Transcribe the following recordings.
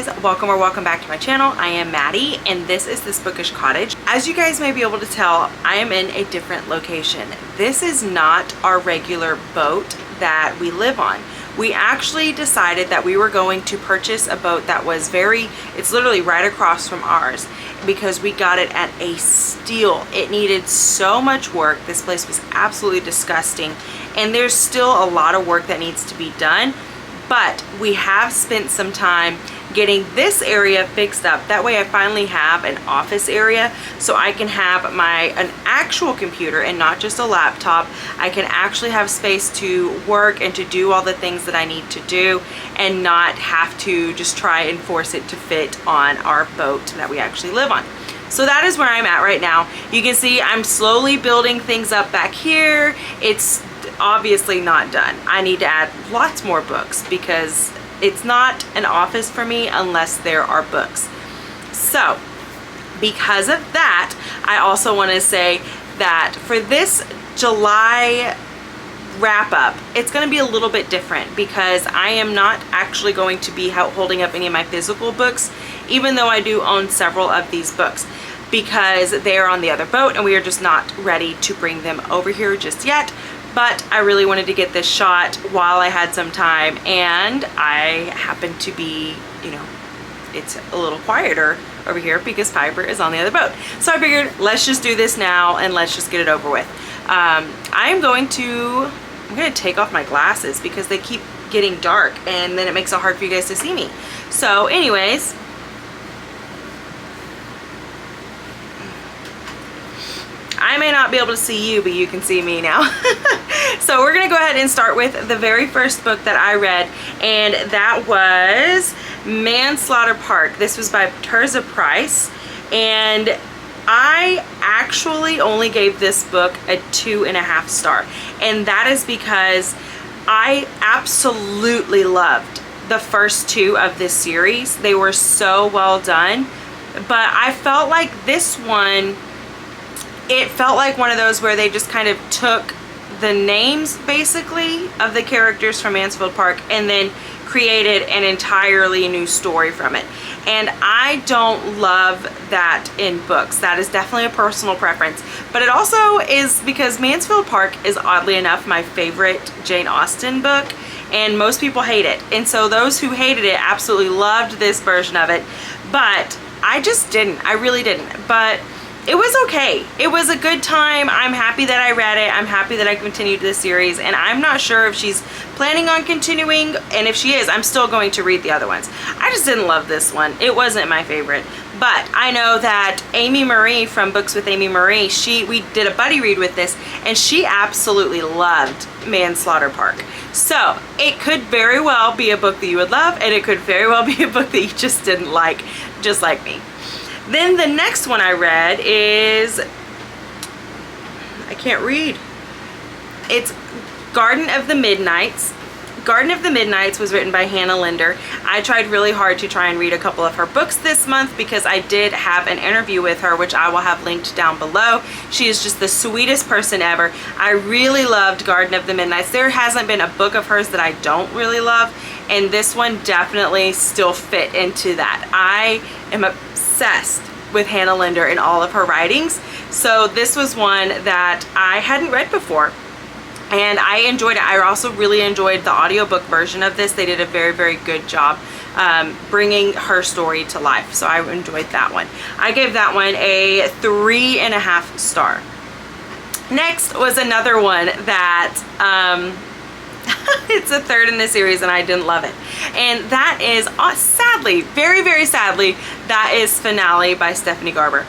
guys, welcome back to my channel. I am Maddie and this is This Bookish Cottage. As you guys may be able to tell, I am in a different location. This is not our regular boat that we live on. We actually decided that we were going to purchase a boat that was it's literally right across from ours because we got it at a steal. It needed so much work. This place was absolutely disgusting and there's still a lot of work that needs to be done. But we have spent some time getting this area fixed up. That way I finally have an office area so I can have an actual computer and not just a laptop. I can actually have space to work and to do all the things that I need to do and not have to just try and force it to fit on our boat that we actually live on. So that is where I'm at right now. You can see I'm slowly building things up back here. It's obviously not done. I need to add lots more books because it's not an office for me unless there are books. So because of that, I also want to say that for this July wrap up, it's going to be a little bit different because I am not actually going to be holding up any of my physical books, even though I do own several of these books, because they are on the other boat and we are just not ready to bring them over here just yet. But I really wanted to get this shot while I had some time, and I happened to be, it's a little quieter over here because Piper is on the other boat. So I figured let's just do this now and let's just get it over with. I'm going to take off my glasses because they keep getting dark and then it makes it hard for you guys to see me. So anyways, I may not be able to see you, but you can see me now. So we're gonna go ahead and start with the very first book that I read, and that was Manslaughter Park. This was by Terza Price, and I actually only gave this book a 2.5 star, and that is because I absolutely loved the first two of this series. They were so well done, but I felt like this one, it felt like one of those where they just kind of took the names basically of the characters from Mansfield Park and then created an entirely new story from it. And I don't love that in books. That is definitely a personal preference. But it also is because Mansfield Park is oddly enough my favorite Jane Austen book, and most people hate it. And so those who hated it absolutely loved this version of it. But I just didn't. I really didn't. But it was okay. It was a good time. I'm happy that I read it. I'm happy that I continued this series, and I'm not sure if she's planning on continuing, and if she is, I'm still going to read the other ones. I just didn't love this one. It wasn't my favorite, but I know that Amy Marie from Books with Amy Marie, we did a buddy read with this, and she absolutely loved Manslaughter Park. So it could very well be a book that you would love, and it could very well be a book that you just didn't like, just like me. Then the next one I read is, I can't read. It's Garden of the Midnights. Garden of the Midnights was written by Hannah Linder. I tried really hard to try and read a couple of her books this month because I did have an interview with her, which I will have linked down below. She is just the sweetest person ever. I really loved Garden of the Midnights. There hasn't been a book of hers that I don't really love, and this one definitely still fit into that. I am obsessed with Hannah Linder and all of her writings. So this was one that I hadn't read before, and I enjoyed it. I also really enjoyed the audiobook version of this. They did a very, very good job bringing her story to life. So I enjoyed that one. I gave that one a 3.5 star. Next was another one that it's a third in the series and I didn't love it, and that is sadly, very, very sadly, that is Finale by Stephanie Garber.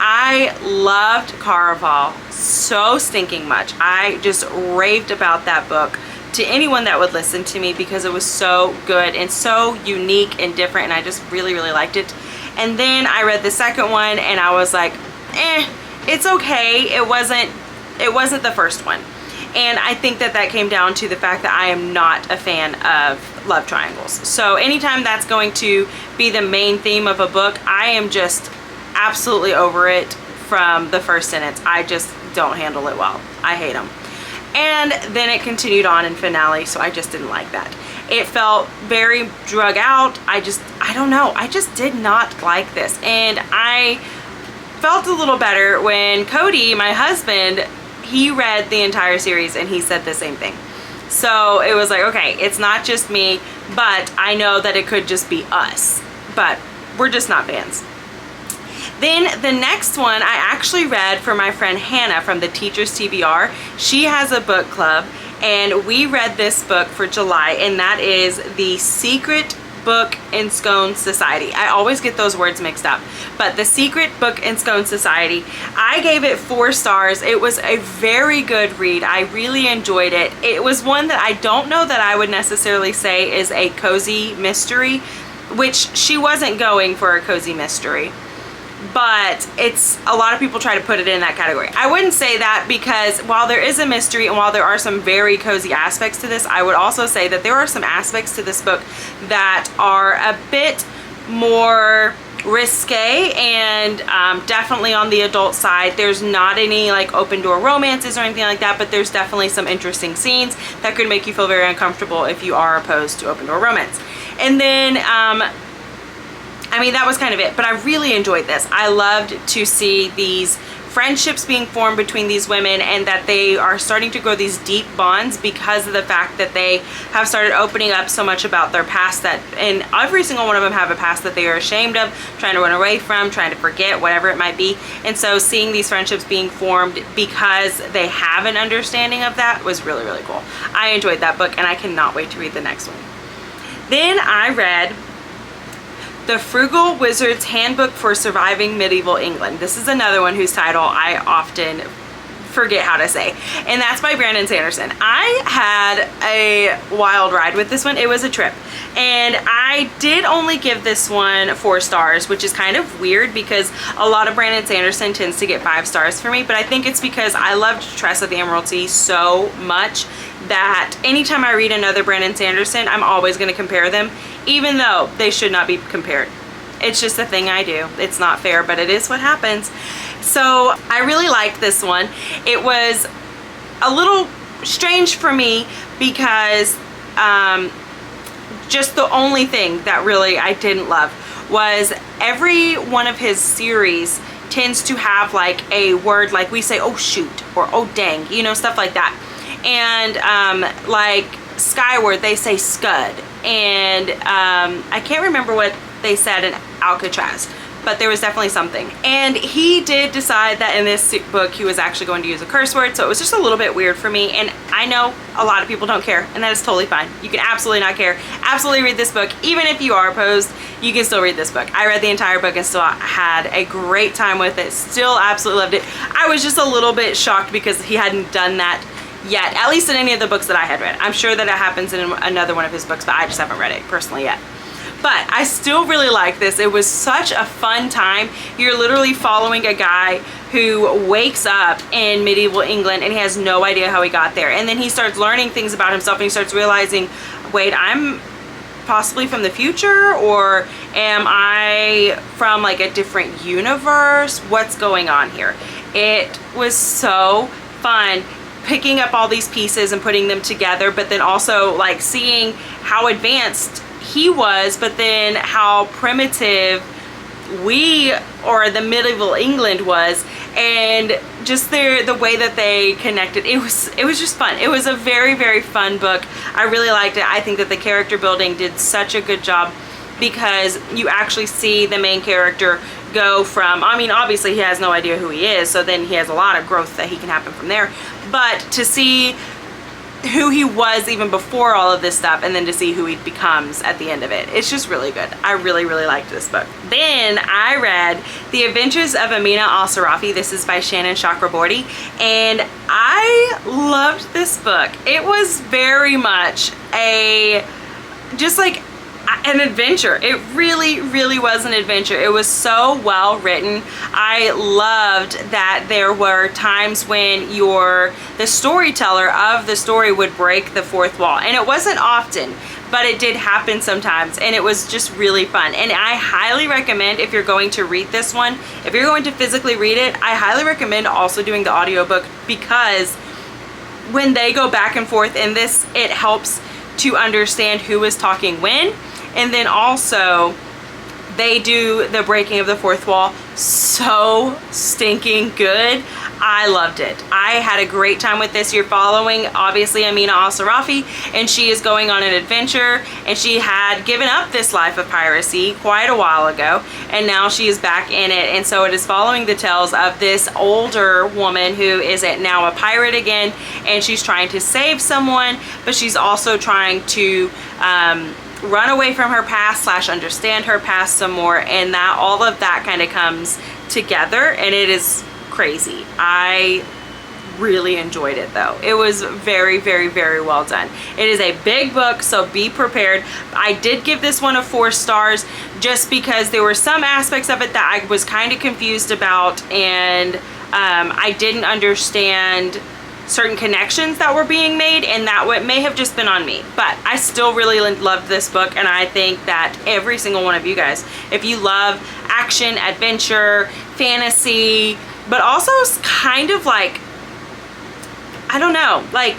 I loved Caraval so stinking much. I just raved about that book to anyone that would listen to me because it was so good and so unique and different, and I just really, really liked it. And then I read the second one and I was like, it's okay. It wasn't the first one. And I think that came down to the fact that I am not a fan of love triangles. So anytime that's going to be the main theme of a book, I am just absolutely over it from the first sentence. I just don't handle it well. I hate them. And then it continued on in Finale, so I just didn't like that. It felt very drug out. I don't know. I just did not like this. And I felt a little better when Cody, my husband, he read the entire series and he said the same thing. So it was like, okay, it's not just me, but I know that it could just be us. But we're just not fans. Then the next one I actually read for my friend Hannah from the Teachers TBR. She has a book club, and we read this book for July, and that is The Secret Book and Scone Society. I always get those words mixed up, but The Secret Book and Scone Society. I gave it 4 stars. It was a very good read. I really enjoyed it. It was one that I don't know that I would necessarily say is a cozy mystery, which she wasn't going for a cozy mystery. But it's, a lot of people try to put it in that category. I wouldn't say that, because while there is a mystery and while there are some very cozy aspects to this, I would also say that there are some aspects to this book that are a bit more risque and definitely on the adult side. There's not any like open door romances or anything like that, but there's definitely some interesting scenes that could make you feel very uncomfortable if you are opposed to open door romance. And then I mean, that was kind of it, but I really enjoyed this. I loved to see these friendships being formed between these women, and that they are starting to grow these deep bonds because of the fact that they have started opening up so much about their past, that, and every single one of them have a past that they are ashamed of, trying to run away from, trying to forget, whatever it might be. And so seeing these friendships being formed because they have an understanding of that was really, really cool. I enjoyed that book, and I cannot wait to read the next one. Then I read The Frugal Wizard's Handbook for Surviving Medieval England. This is another one whose title I often forget how to say, and that's by Brandon Sanderson. I had a wild ride with this one. It was a trip, and I did only give this one 4 stars, which is kind of weird because a lot of Brandon Sanderson tends to get 5 stars for me, but I think it's because I loved Tress of the Emerald Sea so much that anytime I read another Brandon Sanderson, I'm always going to compare them, even though they should not be compared. It's just a thing I do. It's not fair, but it is what happens. So I really liked this one. It was a little strange for me because just the only thing that really I didn't love was every one of his series tends to have like a word, like we say, oh shoot, or oh dang, you know, stuff like that. And like Skyward, they say scud, and I can't remember what they said in Alcatraz, but there was definitely something. And he did decide that in this book he was actually going to use a curse word, so it was just a little bit weird for me, and I know a lot of people don't care, and that is totally fine. You can absolutely not care. Absolutely read this book. Even if you are opposed, you can still read this book. I read the entire book and still had a great time with it. Still absolutely loved it. I was just a little bit shocked because he hadn't done that yet, at least in any of the books that I had read. I'm sure that it happens in another one of his books, but I just haven't read it personally yet. But I still really like this. It was such a fun time. You're literally following a guy who wakes up in medieval England and he has no idea how he got there. And then he starts learning things about himself, and he starts realizing, wait, I'm possibly from the future, or am I from like a different universe? What's going on here? It was so fun picking up all these pieces and putting them together, but then also like seeing how advanced he was, but then how primitive we, or the medieval England was, and just the way that they connected. It was just fun. It was a very, very fun book. I really liked it. I think that the character building did such a good job, because you actually see the main character go from, I mean, obviously he has no idea who he is, so then he has a lot of growth that he can happen from there, but to see who he was even before all of this stuff, and then to see who he becomes at the end of it. It's just really good. I really, really liked this book. Then I read The Adventures of Amina Al-Sarafi. This is by Shannon Chakraborty, and I loved this book. It was very much just like an adventure. It really, really was an adventure. It was so well written. I loved that there were times when the storyteller of the story would break the fourth wall, and it wasn't often, but it did happen sometimes, and it was just really fun. And I highly recommend, if you're going to read this one, if you're going to physically read it, I highly recommend also doing the audiobook, because when they go back and forth in this, it helps to understand who is talking when. And then also they do the breaking of the fourth wall so stinking good. I loved it. I had a great time with this. You're following, obviously, Amina Al-Sarafi, and she is going on an adventure, and she had given up this life of piracy quite a while ago, and now she is back in it. And so it is following the tales of this older woman who is now a pirate again, and she's trying to save someone, but she's also trying to run away from her past / understand her past some more, and that all of that kind of comes together, and it is crazy. I really enjoyed it though. It was very, very, very well done. It is a big book, so be prepared. I did give this one a 4 stars just because there were some aspects of it that I was kind of confused about, and I didn't understand certain connections that were being made, and that may have just been on me. But I still really loved this book, and I think that every single one of you guys, if you love action, adventure, fantasy, but also kind of like, I don't know, like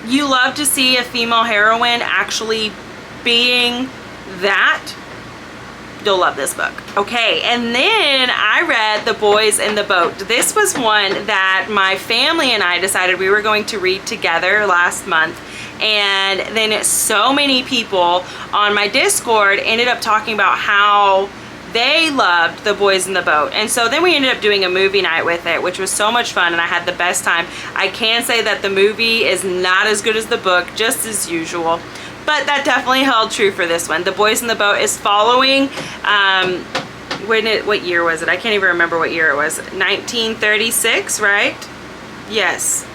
you love to see a female heroine actually being that, you'll love this book. Okay, and then I read The Boys in the Boat. This was one that my family and I decided we were going to read together last month, and then so many people on my Discord ended up talking about how they loved The Boys in the Boat. And so then we ended up doing a movie night with it, which was so much fun, and I had the best time. I can say that the movie is not as good as the book, just as usual, but that definitely held true for this one. The Boys in the Boat is following, what year was it? I can't even remember what year it was. 1936, right? Yes.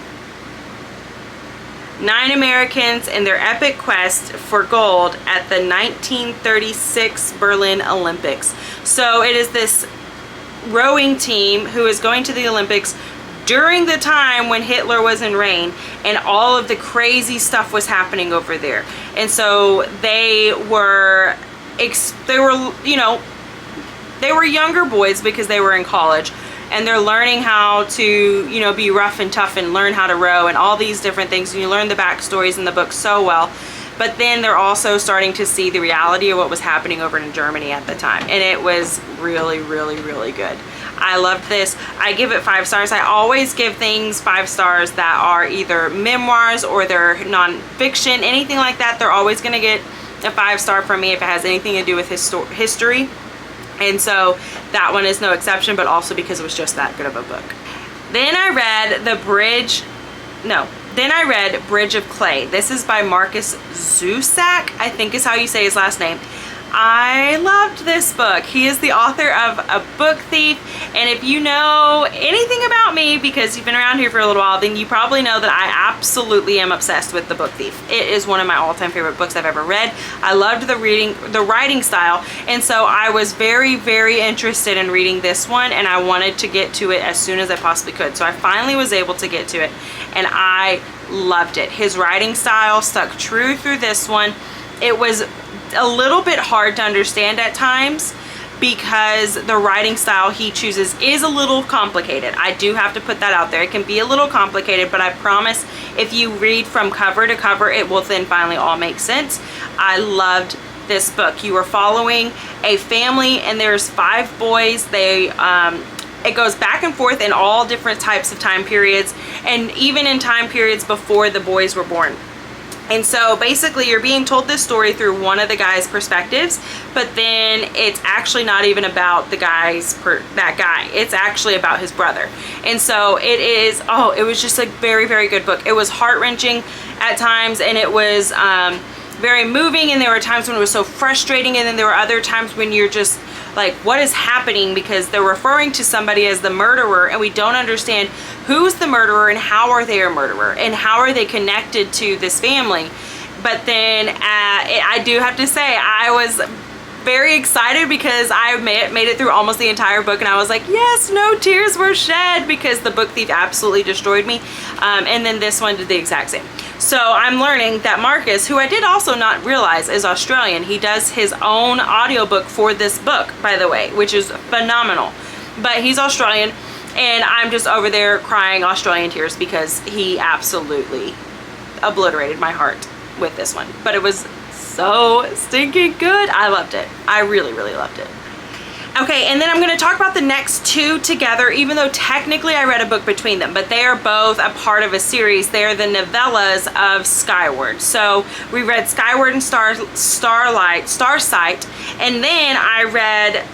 9 Americans in their epic quest for gold at the 1936 Berlin Olympics. So it is this rowing team who is going to the Olympics during the time when Hitler was in reign, and all of the crazy stuff was happening over there. And so they were younger boys because they were in college, and they're learning how to, be rough and tough and learn how to row and all these different things. And you learn the backstories in the book so well. But then they're also starting to see the reality of what was happening over in Germany at the time. And it was really, really, really good. I loved this. I give it 5 stars. I always give things 5 stars that are either memoirs or they're nonfiction, anything like that. They're always going to get a 5-star from me if it has anything to do with history. And so that one is no exception, but also because it was just that good of a book. Then I read Bridge of Clay. This is by Marcus Zusak, I think is how you say his last name. I loved this book. He is the author of A Book Thief, and if you know anything about me, because you've been around here for a little while, then you probably know that I absolutely am obsessed with The Book Thief. It is one of my all-time favorite books I've ever read. I loved the writing style, and so I was very, very interested in reading this one, and I wanted to get to it as soon as I possibly could. So I finally was able to get to it, and I loved it. His writing style stuck true through this one. It was a little bit hard to understand at times because the writing style he chooses is a little complicated. I do have to put that out there. It can be a little complicated, but I promise if you read from cover to cover, it will then finally all make sense. I loved this book. You are following a family, and there's 5 boys. It goes back and forth in all different types of time periods, and even in time periods before the boys were born. And so basically you're being told this story through one of the guy's perspectives, but then it's actually not even about that guy. It's actually about his brother. And so it was just a very, very good book. It was heart-wrenching at times, and it was very moving, and there were times when it was so frustrating, and then there were other times when you're just like, what is happening? Because they're referring to somebody as the murderer, and we don't understand who's the murderer and how are they a murderer and how are they connected to this family. But then I do have to say, I was very excited because I made it through almost the entire book, and I was like, yes, no tears were shed, because The Book Thief absolutely destroyed me. And then this one did the exact same. So I'm learning that Marcus, who I did also not realize is Australian, he does his own audiobook for this book, by the way, which is phenomenal. But he's Australian, and I'm just over there crying Australian tears because he absolutely obliterated my heart. with this one, but it was so stinking good. I loved it. I really, really loved it. Okay, and then I'm going to talk about the next two together, even though technically I read a book between them, but they are both a part of a series. They are the novellas of Skyward. So we read Skyward and Starsight, and then I read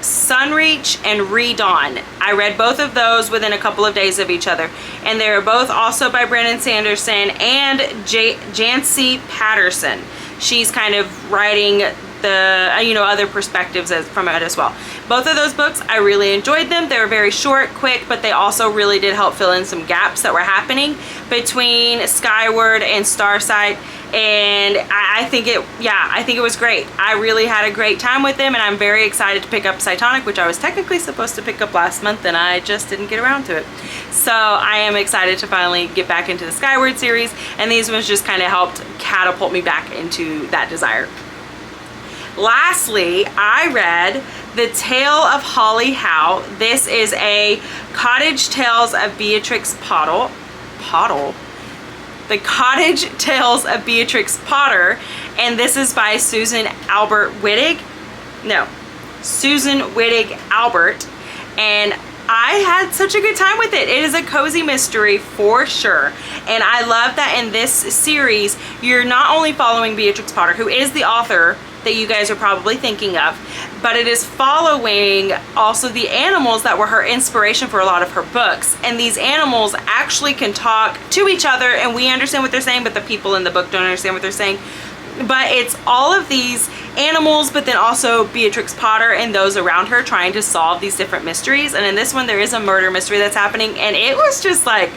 Sunreach and Redawn. I read both of those within a couple of days of each other, and they are both also by Brandon Sanderson and Jancy Patterson. She's kind of writing the other perspectives from it as well. Both of those books, I really enjoyed them. They were very short, quick, but they also really did help fill in some gaps that were happening between Skyward and Starsight. And I think it was great. I really had a great time with them, and I'm very excited to pick up Cytonic, which I was technically supposed to pick up last month, and I just didn't get around to it. So I am excited to finally get back into the Skyward series, and these ones just kind of helped catapult me back into that desire. Lastly, I read The Tale of Holly Howe. This is a Cottage Tales of Beatrix Potter. The Cottage Tales of Beatrix Potter, and this is by Susan Wittig Albert, and I had such a good time with it. It is a cozy mystery for sure, and I love that in this series you're not only following Beatrix Potter, who is the author that you guys are probably thinking of, but it is following also the animals that were her inspiration for a lot of her books. And these animals actually can talk to each other, and we understand what they're saying, but the people in the book don't understand what they're saying. But it's all of these animals, but then also Beatrix Potter and those around her trying to solve these different mysteries. And in this one, there is a murder mystery that's happening, and it was just like,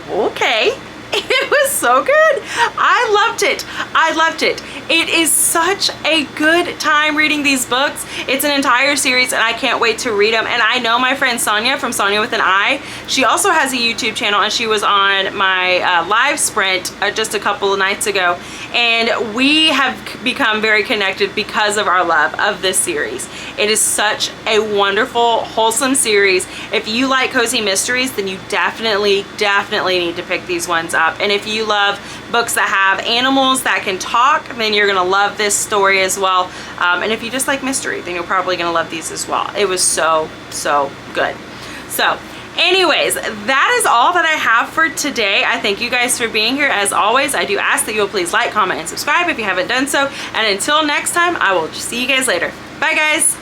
okay. It was so good. I loved it. I loved it. It is such a good time reading these books. It's an entire series, and I can't wait to read them. And I know my friend Sonia from Sonia with an I, she also has a YouTube channel, and she was on my live sprint just a couple of nights ago. And we have become very connected because of our love of this series. It is such a wonderful, wholesome series. If you like cozy mysteries, then you definitely need to pick these ones up. And if you love books that have animals that can talk, then you're gonna love this story as well. And if you just like mystery, then you're probably gonna love these as well. It was so good. So anyways, that is all that I have for today. I thank you guys for being here. As always, I do ask that you'll please like, comment, and subscribe if you haven't done so. And until next time, I will see you guys later. Bye guys.